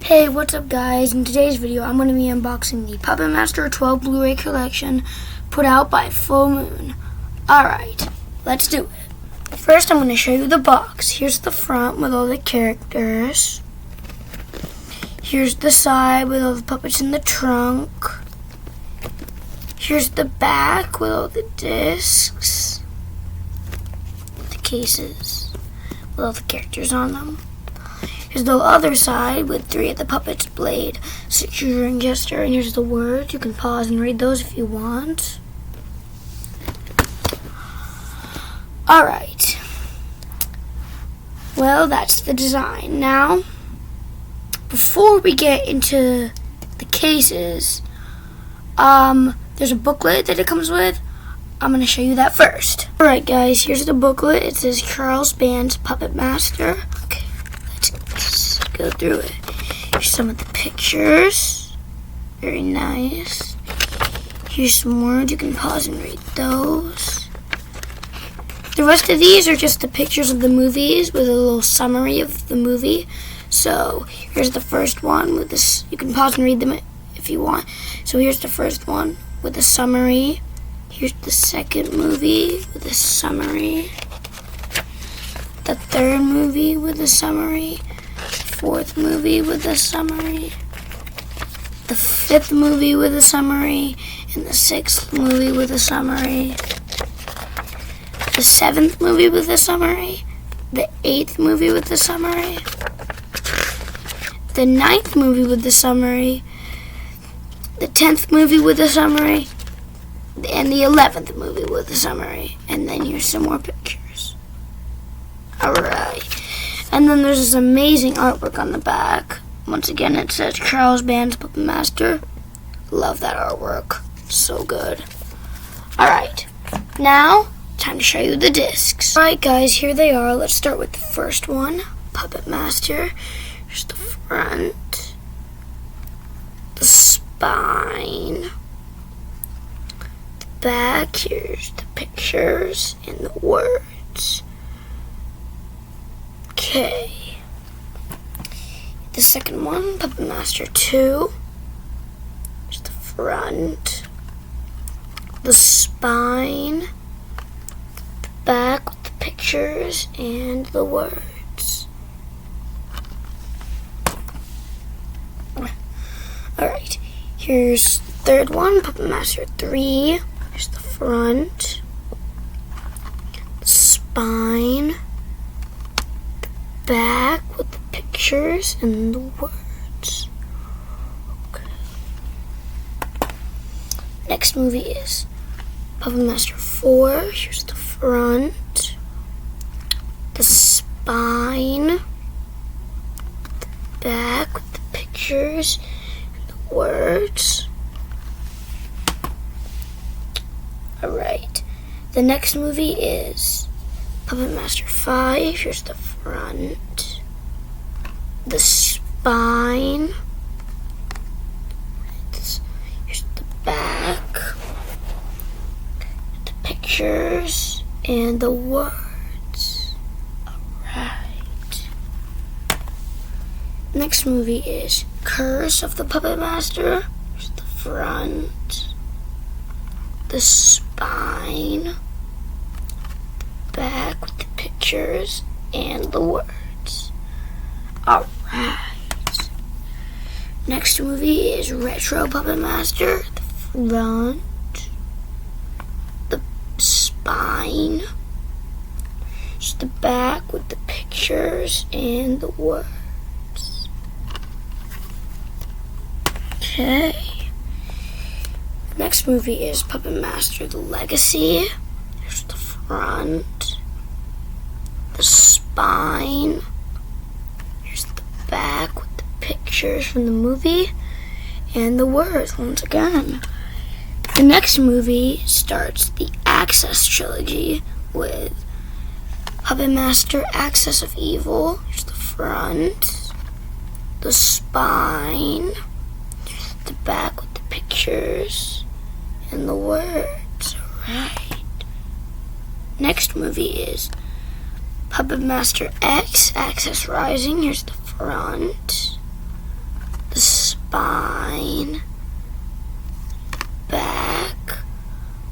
Hey, what's up guys? In today's video, I'm going to be unboxing the Puppet Master 12 Blu-ray collection put out by Full Moon. Alright, let's do it. First, I'm going to show you the box. Here's the front with all the characters. Here's the side with all the puppets in the trunk. Here's the back with all the discs. The cases with all the characters on them. Here's the other side with 3 of the puppets: Blade, Shooter, and Jester. And here's the words. You can pause and read those if you want. Alright. Well, that's the design. Now, before we get into the cases, there's a booklet that it comes with. I'm going to show you that first. Alright guys, here's the booklet. It says Charles Band's Puppet Master. Okay. Let's go through it. Here's some of the pictures. Very nice. Here's some words. You can pause and read those. The rest of these are just the pictures of the movies with a little summary of the movie. So here's the first one with this. You can pause and read them if you want. So here's the first one with a summary. Here's the second movie with a summary. The third movie with a summary. Fourth movie with a summary. The fifth movie with a summary. And the sixth movie with a summary. The seventh movie with a summary. The eighth movie with a summary. The ninth movie with a summary. The 10th movie with a summary. And the 11th movie with a summary. And then here's some more pictures. Alright. And then there's this amazing artwork on the back. Once again, it says Charles Band's Puppet Master. Love that artwork. So good. Alright. Now, time to show you the discs. Alright guys, here they are. Let's start with the first one. Puppet Master. Here's the front. The spine. The back. Here's the pictures and the words. Okay. The second one, Puppet Master 2. Here's the front. The spine. The back with the pictures and the words. Alright. Here's the third one, Puppet Master 3. Here's the front. The spine. Back with the pictures and the words. Okay. Next movie is Puppet Master 4. Here's the front, the spine, the back with the pictures and the words. Alright. The next movie is Puppet Master 5. Here's the front, the spine, here's the back, the pictures, and the words. Alright. Next movie is Curse of the Puppet Master. Here's the front, the spine, back with the pictures and the words. Alright. Next movie is Retro Puppet Master. The front, the spine, just the back with the pictures and the words. Okay. Next movie is Puppet Master The Legacy. Here's the front, the spine, here's the back with the pictures from the movie and the words once again. The next movie starts the Access trilogy with Puppet Master Access of Evil. Here's the front, the spine, the back with the pictures and the words. Alright. Next movie is Puppet Master X, Access Rising. Here's the front, spine, back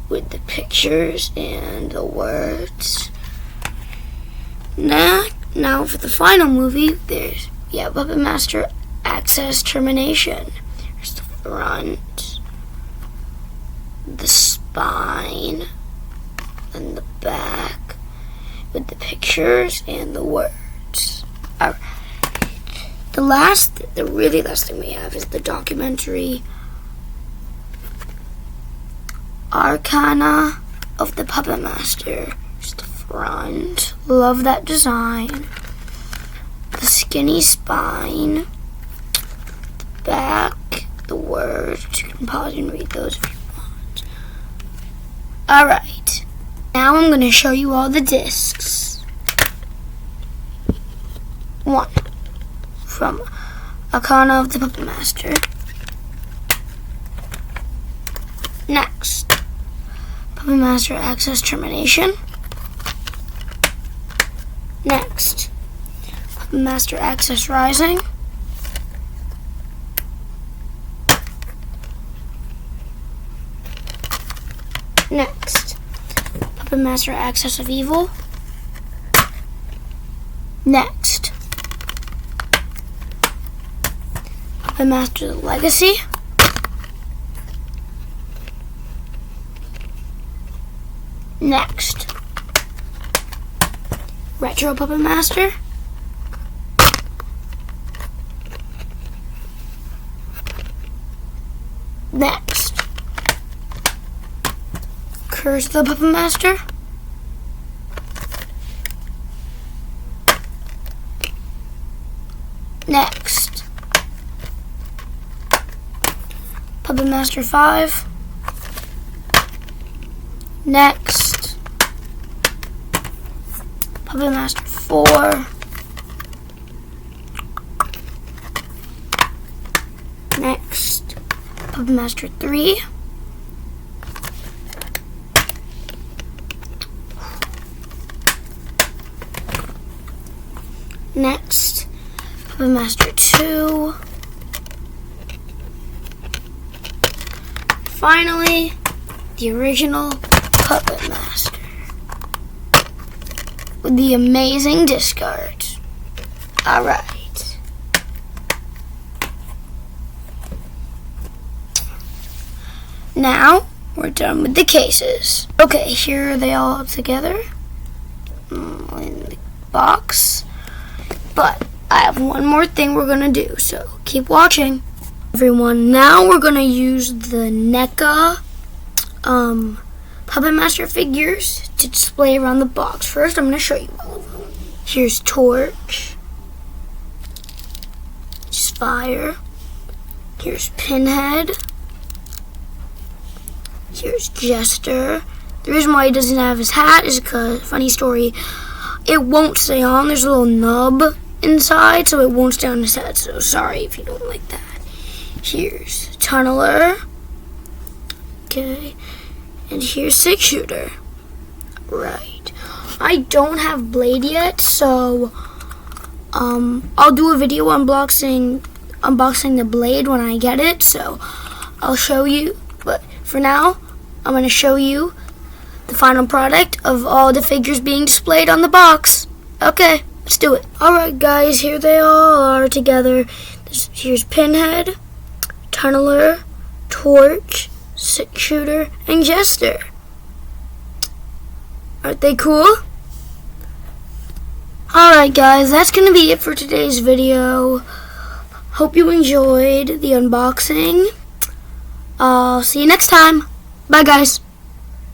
with the pictures and the words. Now for the final movie, we have Puppet Master Access Termination. There's the front, the spine, and the back with the pictures and the words. Alright. The really last thing we have is the documentary Arcana of the Puppet Master. There's the front. Love that design. The skinny spine. The back. The words. You can pause and read those if you want. Alright. Now I'm going to show you all the discs. 1. From Arcana of the Puppet Master. Next, Puppet Master Access Termination. Next, Puppet Master Access Rising. Next, Puppet Master Access of Evil. Next, Puppet Master Legacy. Next, Retro Puppet Master. Next, Curse of the Puppet Master. Next, Puppet Master 5. Next, Puppet Master 4. Next, Puppet Master 3. Next, Puppet Master 2. Finally, the original Puppet Master with the amazing discard. Alright. Now, we're done with the cases. Okay, here are they all together in the box. But I have one more thing we're going to do, so keep watching. Everyone, now we're going to use the NECA Puppet Master figures to display around the box. First, I'm going to show you all of them. Here's Torch. Here's Fire. Here's Pinhead. Here's Jester. The reason why he doesn't have his hat is because, funny story, it won't stay on. There's a little nub inside, so it won't stay on his head. So sorry if you don't like that. Here's Tunneler. Okay. And here's Six Shooter. Right. I don't have Blade yet, so I'll do a video unboxing the Blade when I get it, so I'll show you. But for now, I'm going to show you the final product of all the figures being displayed on the box. Okay, let's do it. Alright guys, here they all are together. Here's Pinhead, Tunneler, Torch, Six Shooter, and Jester. Aren't they cool? Alright guys, that's going to be it for today's video. Hope you enjoyed the unboxing. I'll see you next time. Bye guys.